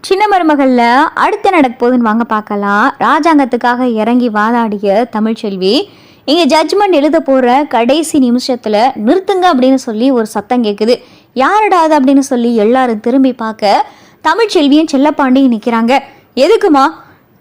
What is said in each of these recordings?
சின்ன மருமகள்ல அடுத்து நடக்க போகுதுன்னு வாங்க பார்க்கலாம். ராஜாங்கத்துக்காக இறங்கி வாதாடிய தமிழ்ச்செல்வி இங்க ஜட்ஜ்மெண்ட் எழுத போற கடைசி நிமிஷத்துல நிறுத்துங்க அப்படின்னு சொல்லி ஒரு சத்தம் கேட்குது. யாரடாது அப்படின்னு சொல்லி எல்லாரும் திரும்பி பார்க்க தமிழ்ச்செல்வியும் செல்லப்பாண்டியும் நிக்கிறாங்க. எதுக்குமா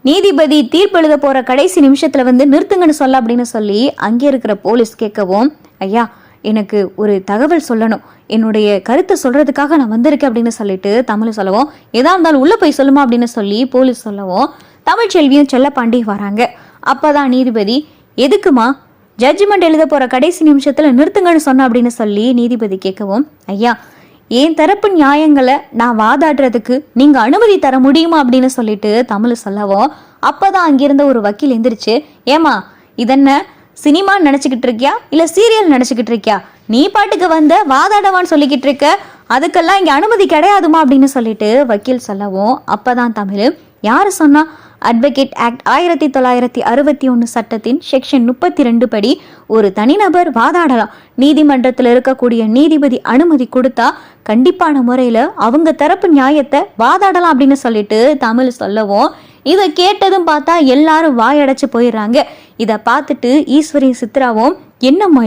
நீதிபதி தீர்ப்பு எழுத போற கடைசி நிமிஷத்துல நிறுத்துங்கன்னு சொல்ல அப்படின்னு சொல்லி அங்கே இருக்கிற போலீஸ் கேட்கவும், ஐயா எனக்கு ஒரு தகவல் சொல்லணும், என்னுடைய கருத்தை சொல்றதுக்காக நான் வந்திருக்கேன் அப்படின்னு சொல்லிட்டு தமிழ் சொல்லவும், எதா இருந்தாலும் உள்ள போய் சொல்லுமா அப்படின்னு சொல்லி போலீஸ் சொல்லவும் தமிழ்ச்செல்வியும் செல்லப்பாண்டி வராங்க. அப்பதான் நீதிபதி, எதுக்குமா ஜட்ஜ்மெண்ட் எழுத போற கடைசி நிமிஷத்துல நிறுத்துங்கன்னு சொன்ன அப்படின்னு சொல்லி நீதிபதி கேட்கவும், ஐயா என் தரப்பு நியாயங்களை நான் வாதாடுறதுக்கு நீங்க அனுமதி தர முடியுமா அப்படின்னு சொல்லிட்டு தமிழ் சொல்லவும், அப்பதான் அங்கிருந்த ஒரு வக்கீல் எந்திரிச்சு, ஏமா இதென்ன சினிமா நினைச்சுக்கிட்டு இருக்கியா இல்ல சீரியல் நினைச்சுக்கிட்டு இருக்கியா, நீ பாட்டுக்கு வாதாடவான்னு சொல்லிக்கிட்டு இருக்க, அதுக்கெல்லாம் இங்க அனுமதி கிடையாதுமா அப்படின்னு சொல்லிட்டு வக்கீல் சொல்லவும், அப்பதான் தமிழ், யாரு சொன்னா, அட்வொகேட் ஆக்ட் 1961 சட்டத்தின் செக்ஷன் 32 படி ஒரு தனிநபர் வாதாடலாம். நீதிமன்றத்தில் இருக்கக்கூடிய நீதிபதி அனுமதி கொடுத்தா கண்டிப்பான முறையில அவங்க தரப்பு நியாயத்தை வாதாடலாம் அப்படின்னு சொல்லிட்டு தமிழ் சொல்லவும், இதை கேட்டதும் பார்த்தா எல்லாரும் வாயடைச்சு போயிடுறாங்க. இதை பார்த்துட்டு ஈஸ்வரி சித்ராவும், என்னம்மா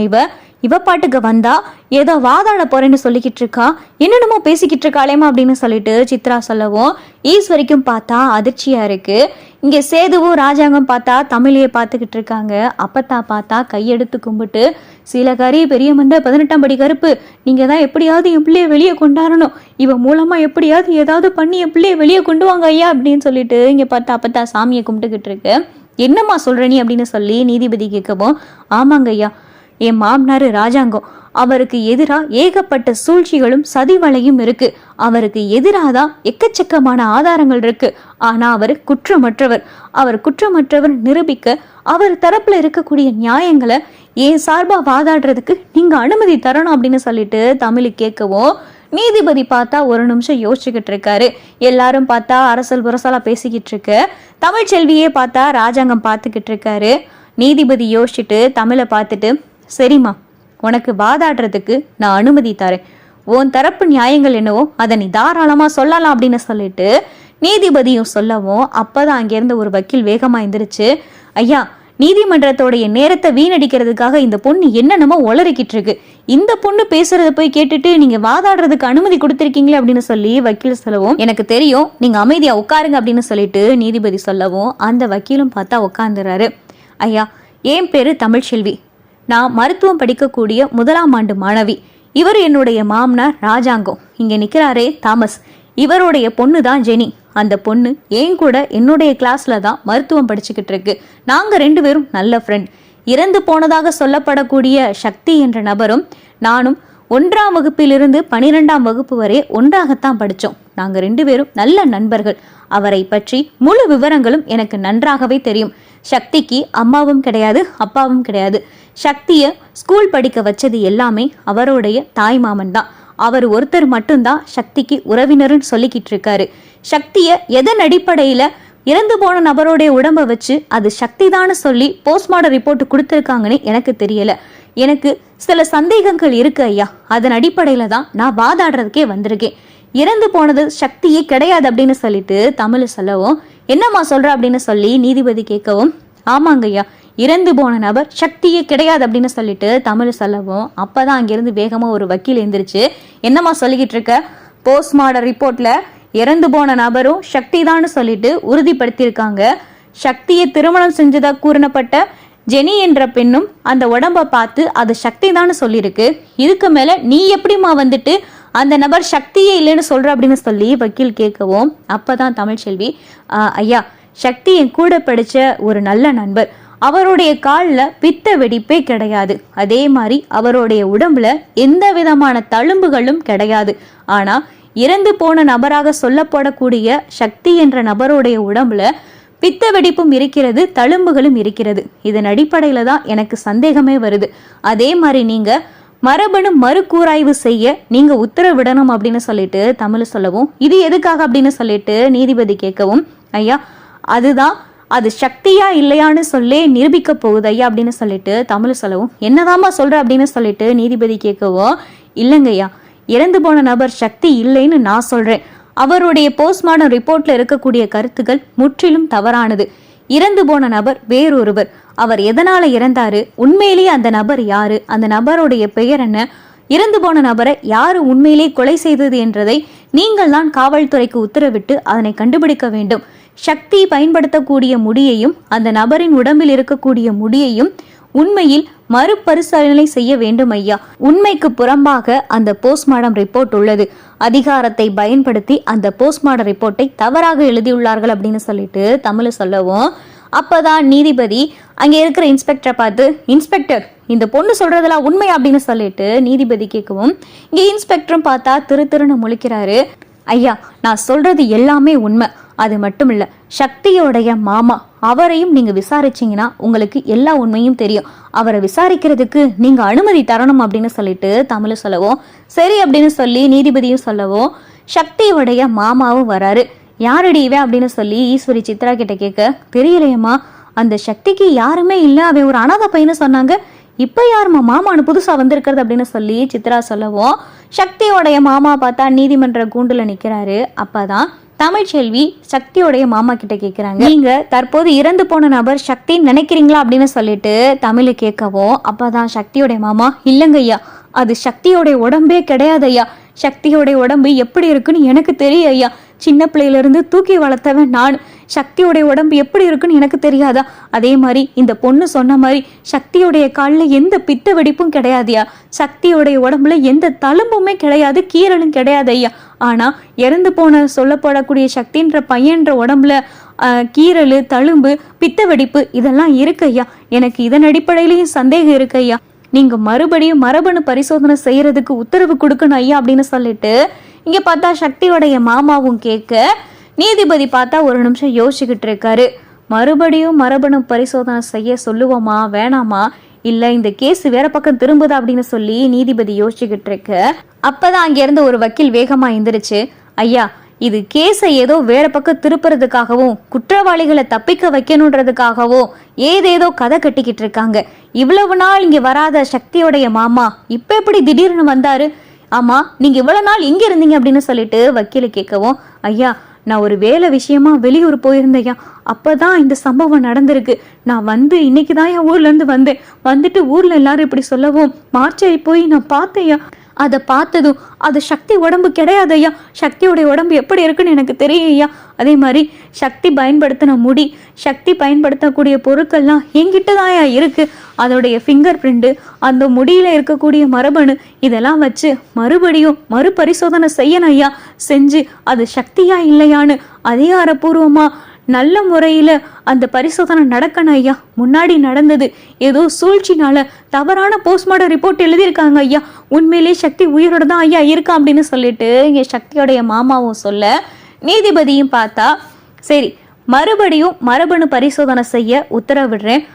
இவ பாட்டுக்கு வந்தா ஏதோ வாதாட போறேன்னு சொல்லிக்கிட்டு இருக்கா, என்னென்னமோ பேசிக்கிட்டு இருக்காளேமா அப்படின்னு சொல்லிட்டு சித்ரா சொல்லவும், ஈஸ்வரிக்கும் பார்த்தா அதிர்ச்சியா இருக்கு. இங்க சேதுவும் ராஜாங்கம் பார்த்தா தமிழையே பார்த்துக்கிட்டு இருக்காங்க. அப்பத்தா பார்த்தா கையெடுத்து கும்பிட்டு, சீலகாரி பெரிய மண்ட 18ஆம் படி கருப்பு, நீங்க தான் எப்படியாவது என் பிள்ளைய வெளியே கொண்டாடணும், இவன் மூலமா எப்படியாவது ஏதாவது பண்ணி என் பிள்ளைய வெளியே கொண்டு வாங்க ஐயா அப்படின்னு சொல்லிட்டு இங்க பார்த்தா அப்பத்தா சாமியை கும்பிட்டுக்கிட்டு இருக்கு. என்னம்மா சொல்ற நீ அப்படின்னு சொல்லி நீதிபதி கேட்கவும், ஆமாங்க ஐயா, என் மாமனாரு ராஜாங்கம், அவருக்கு எதிராக ஏகப்பட்ட சூழ்ச்சிகளும் சதிவலையும் இருக்கு, அவருக்கு எதிராக தான் எக்கச்சக்கமான ஆதாரங்கள் இருக்கு, ஆனா அவர் குற்றமற்றவர், அவர் குற்றமற்றவர் நிரூபிக்க அவர் தரப்புல இருக்கக்கூடிய நியாயங்களை ஏன் சார்பா வாதாடுறதுக்கு நீங்க அனுமதி தரணும் அப்படின்னு சொல்லிட்டு தமிழ் கேட்கவும், நீதிபதி பார்த்தா ஒரு நிமிஷம் யோசிச்சுக்கிட்டு இருக்காரு. எல்லாரும் பார்த்தா அரசல் புரசலா பேசிக்கிட்டு இருக்கு. தமிழ்ச்செல்வியே பார்த்தா ராஜாங்கம் பார்த்துக்கிட்டு இருக்காரு. நீதிபதி யோசிச்சுட்டு தமிழை பார்த்துட்டு, சரிம்மா உனக்கு வாதாடுறதுக்கு நான் அனுமதி தரேன், உன் தரப்பு நியாயங்கள் என்னவோ அதை நீ தாராளமா சொல்லலாம் அப்படின்னு சொல்லிட்டு நீதிபதியும் சொல்லவும், அப்பதான் அங்கிருந்து ஒரு வக்கீல் வேகமா எந்திரிச்சு, ஐயா நீதிமன்றத்தோடைய நேரத்தை வீணடிக்கிறதுக்காக இந்த பொண்ணு என்னென்னமோ உளறிக்கிட்டு இருக்கு, இந்த பொண்ணு பேசுறத போய் கேட்டுட்டு நீங்க வாதாடுறதுக்கு அனுமதி கொடுத்திருக்கீங்களே அப்படின்னு சொல்லி வக்கீல் சொல்லவும், எனக்கு தெரியும், நீங்க அமைதியா உட்காருங்க அப்படின்னு சொல்லிட்டு நீதிபதி சொல்லவும் அந்த வக்கீலும் பார்த்தா உட்காந்துறாரு. ஐயா என் பேரு தமிழ்ச்செல்வி, நான் மருத்துவம் படிக்கக்கூடிய 1ஆம் ஆண்டு மாணவி, இவர் என்னுடைய மாமனார் ராஜாங்கம், இங்க நிக்கிறாரே தாமஸ், இவருடைய பொண்ணு தான் ஜெனி, அந்த பொண்ணு என் கூட என்னுடைய கிளாஸ்ல தான் மருத்துவம் படிச்சுக்கிட்டு இருக்கு, நாங்க 2 பேரும் நல்ல ஃப்ரெண்ட். இறந்து போனதாக சொல்லப்படக்கூடிய சக்தி என்ற நபரும் நானும் 1ஆம் வகுப்பிலிருந்து 12ஆம் வகுப்பு வரை ஒன்றாகத்தான் படித்தோம், நாங்க 2 பேரும் நல்ல நண்பர்கள், அவரை பற்றி முழு விவரங்களும் எனக்கு நன்றாகவே தெரியும். சக்திக்கு அம்மாவும் கிடையாது அப்பாவும் கிடையாது, சக்திய ஸ்கூல் படிக்க வச்சது எல்லாமே அவருடைய தாய் மாமன் தான், அவர் ஒருத்தர் மட்டும்தான் சக்திக்கு உறவினர்னு சொல்லிக்கிட்டு இருக்காரு. சக்திய எதன் அடிப்படையில இறந்து போன நபருடைய உடம்ப வச்சு அது சக்தி தான் சொல்லி போஸ்ட்மார்டம் ரிப்போர்ட் கொடுத்துருக்காங்கன்னு எனக்கு தெரியல, எனக்கு சில சந்தேகங்கள் இருக்கு ஐயா, அதன் அடிப்படையில தான் நான் வாதாடுறதுக்கே வந்திருக்கேன், இறந்து போனது சக்தியே கிடையாது அப்படின்னு சொல்லிட்டு தமிழ் சொல்லவும், என்னம்மா சொல்ற அப்படின்னு சொல்லி நீதிபதி கேட்கவும், ஆமாங்க ஐயா இறந்து போன நபர் சக்தியே கிடையாது அப்படின்னு சொல்லிட்டு தமிழ் சொல்லவும், அப்பதான் அங்கிருந்து வேகமா ஒரு வக்கீல் எந்திரிச்சு, என்னம்மா சொல்லிக்கிட்டு இருக்க, போஸ்ட்மார்டம் ரிப்போர்ட்ல இறந்து போன நபரும் சக்தி தான் சொல்லிட்டு உறுதிப்படுத்தியிருக்காங்க, சக்தியை திருமணம் செஞ்சதா கூறப்பட்ட ஜெனி என்ற பெண்ணும் அந்த உடம்ப பார்த்து அது சக்தி தான் சொல்லியிருக்கு, இதுக்கு மேல நீ எப்படிமா அந்த நபர் சக்தியே இல்லைன்னு சொல்ற அப்படின்னு சொல்லி வக்கீல் கேட்கவும், அப்பதான் தமிழ்ச்செல்வி, ஐயா சக்தி என் கூட படிச்ச ஒரு நல்ல நண்பர், அவருடைய காலில் பித்த வெடிப்பே கிடையாது, அதே மாதிரி அவருடைய உடம்புல எந்த விதமான தழும்புகளும் கிடையாது, ஆனா இறந்து போன நபராக சொல்லப்படக்கூடிய சக்தி என்ற நபருடைய உடம்புல பித்த வெடிப்பும் இருக்கிறது, தழும்புகளும் இருக்கிறது, இதன் அடிப்படையில தான் எனக்கு சந்தேகமே வருது, அதே மாதிரி நீங்க மரபணு மறுகூராய்வு செய்ய நீங்க உத்தரவிடணும் அப்படின்னு சொல்லிட்டு தமிழ் சொல்லவும், இது எதுக்காக அப்படின்னு சொல்லிட்டு நீதிபதி கேட்கவும், ஐயா அதுதான் அது சக்தியா இல்லையான்னு சொல்லி நிரூபிக்க போகுது ஐயா அப்படின்னு சொல்லிட்டு தமிழ் சொல்லவும், என்னதாமா சொல்ற அப்படின்னு சொல்லிட்டு நீதிபதி கேட்கவும், இல்லைங்கய்யா இறந்து போன நபர் சக்தி இல்லைன்னு நான் சொல்றேன், அவருடைய போஸ்ட்மார்டம் ரிப்போர்ட்ல இருக்கக்கூடிய கருத்துக்கள் முற்றிலும் தவறானது. இறந்து போன நபர் வேறொருவர். அவர் எதனால இறந்தாரு, உண்மையிலேயே அந்த நபர் யாரு, அந்த நபருடைய பெயர் என்ன, இறந்து போன நபரை யாரு உண்மையிலே கொலை செய்தது என்றதை நீங்கள் தான் காவல்துறைக்கு உத்தரவிட்டு அதனை கண்டுபிடிக்க வேண்டும். சக்தி பயன்படுத்தக்கூடிய முடியையும் அந்த நபரின் உடம்பில் இருக்கக்கூடிய முடியையும் உண்மையில் மறுபரிசீலனை செய்ய வேண்டும் ஐயா. உண்மைக்கு புறம்பாக அந்த போஸ்ட்மார்டம் ரிப்போர்ட் உள்ளது. அதிகாரத்தை பயன்படுத்தி அந்த போஸ்ட்மார்டம் ரிப்போர்ட்டை தவறாக எழுதியுள்ளார்கள் அப்படின்னு சொல்லிட்டு தமிழ் சொல்லவும், அப்பதான் நீதிபதி அங்கே இருக்கிற இன்ஸ்பெக்டரை பார்த்து, இன்ஸ்பெக்டர் இந்த பொண்ணு சொல்றதெல்லாம் உண்மை அப்படின்னு சொல்லிட்டு நீதிபதி கேட்கவும், இங்கே இன்ஸ்பெக்டரும் பார்த்தா திருன்னு முழிக்கிறாரு. ஐயா, நான் சொல்றது எல்லாமே உண்மை. அது மட்டும் இல்ல, சக்தியோடைய மாமா அவரையும் நீங்க விசாரிச்சீங்கன்னா உங்களுக்கு எல்லா உண்மையும் தெரியும். அவரை விசாரிக்கிறதுக்கு நீங்க அனுமதி தரணும் அப்படின்னு சொல்லிட்டு தமிழ் சொல்லவும், சரி அப்படின்னு சொல்லி நீதிபதியும் சொல்லவும், சக்தியோடைய மாமாவும் வராரு. யாரடி இவன் அப்படின்னு சொல்லி ஈஸ்வரி சித்ரா கிட்ட கேட்க, தெரியலையம்மா, அந்த சக்திக்கு யாருமே இல்லை, அவன் ஒரு அனாதை பையனு சொன்னாங்க, இப்ப யாருமா மாமானு புதுசா வந்திருக்கிறது அப்படின்னு சொல்லி சித்ரா சொல்லவும், சக்தியோடைய மாமா பார்த்தா நீதிமன்ற கூண்டுல நிக்கிறாரு. அப்பதான் தமிழ்ச்செல்வி சக்தியோடைய மாமா கிட்ட கேட்கிறாங்க, நீங்க தற்போது இறந்து போன நபர் சக்தின்னு நினைக்கிறீங்களா அப்படின்னு சொல்லிட்டு தமிழ் கேட்கவும், அப்பதான் சக்தியோடைய மாமா, இல்லைங்க ஐயா, அது சக்தியோடைய உடம்பே கிடையாது ஐயா. சக்தியோடைய உடம்பு எப்படி இருக்குன்னு எனக்கு தெரியும் ஐயா. சின்ன பிள்ளையில இருந்து தூக்கி வளர்த்தவன் நான். சக்தியோடைய உடம்பு எப்படி இருக்குன்னு எனக்கு தெரியாதா? அதே மாதிரி இந்த பொண்ணு சொன்ன மாதிரி சக்தியோடைய காலில் எந்த பித்த வெடிப்பும் கிடையாதுயா. சக்தியோடைய உடம்புல எந்த தழும்புமே கிடையாது, கீரலும் கிடையாது ஐயா. ஆனா இறந்து போன சொல்லப்படக்கூடிய சக்தின்ற பையன்ற உடம்புல கீரல், தழும்பு, பித்த வெடிப்பு இதெல்லாம் இருக்கு ஐயா. எனக்கு இதன் அடிப்படையிலையும் சந்தேகம் இருக்கு ஐயா. நீங்க மறுபடியும் மரபணு பரிசோதனை செய்யறதுக்கு உத்தரவு கொடுக்கணும் ஐயா அப்படின்னு சொல்லிட்டு இங்க பார்த்தா சக்தியோடைய மாமாவும் கேட்க, நீதிபதி பார்த்தா ஒரு நிமிஷம் யோசிச்சுக்கிட்டு இருக்காரு. மறுபடியும் மரபணு பரிசோதனை செய்ய சொல்லுவோமா வேணாமா, இல்ல இந்த கேஸ் வேற பக்கம் திரும்புதா அப்படின்னு சொல்லி நீதிபதி யோசிச்சுக்கிட்டு இருக்க, அப்பதான் அங்க இருந்து ஒரு வக்கீல் வேகமா எந்திரிச்சு, ஐயா, இது கேஸை ஏதோ வேற பக்கம் திருப்புறதுக்காகவும் குற்றவாளிகளை தப்பிக்க வைக்கணுன்றதுக்காகவும் ஏதேதோ கதை கட்டிக்கிட்டு இருக்காங்க. இவ்வளவு நாள் இங்க வராத சக்தியோடைய மாமா இப்ப எப்படி திடீர்னு வந்தாரு? ஆமா, நீங்க இவ்வளவு நாள் எங்க இருந்தீங்க அப்படின்னு சொல்லிட்டு வக்கீல கேட்கவும், ஐயா, நான் ஒரு வேலை விஷயமா வெளியூர் போயிருந்தேயா, அப்பதான் இந்த சம்பவம் நடந்திருக்கு. நான் வந்து இன்னைக்கு தான் என் ஊர்ல இருந்து வந்தேன். வந்துட்டு ஊர்ல எல்லாரும் இப்படி சொல்லவும் மார்ச்சாயி போய் நான் பார்த்தேயா. அதை பார்த்ததும் அது சக்தி உடம்பு கிடையாதையா. சக்தியோடைய உடம்பு எப்படி இருக்குன்னு எனக்கு தெரியும்யா. அதே மாதிரி சக்தி பயன்படுத்தின முடி, சக்தி பயன்படுத்தக்கூடிய பொருட்கள்லாம் என்கிட்ட தான்யா இருக்கு. அதோடைய ஃபிங்கர் பிரிண்ட், அந்த முடியில இருக்கக்கூடிய மரபணு இதெல்லாம் வச்சு மறுபடியும் மறுபரிசோதனை செய்யணும் ஐயா. செஞ்சு அது சக்தியா இல்லையான்னு அதிகாரப்பூர்வமா நல்ல முறையில் அந்த பரிசோதனை நடக்கணும் ஐயா. முன்னாடி நடந்தது ஏதோ சூழ்ச்சினால தவறான போஸ்ட்மார்டம் ரிப்போர்ட் எழுதியிருக்காங்க ஐயா. உண்மையிலேயே சக்தி உயிரோட தான் ஐயா இருக்கா அப்படின்னு சொல்லிட்டு இங்கே சக்தியோடைய மாமாவும் சொல்ல, நீதிபதியும் பார்த்தா, சரி மறுபடியும் மரபணு பரிசோதனை செய்ய உத்தரவிடுறேன்.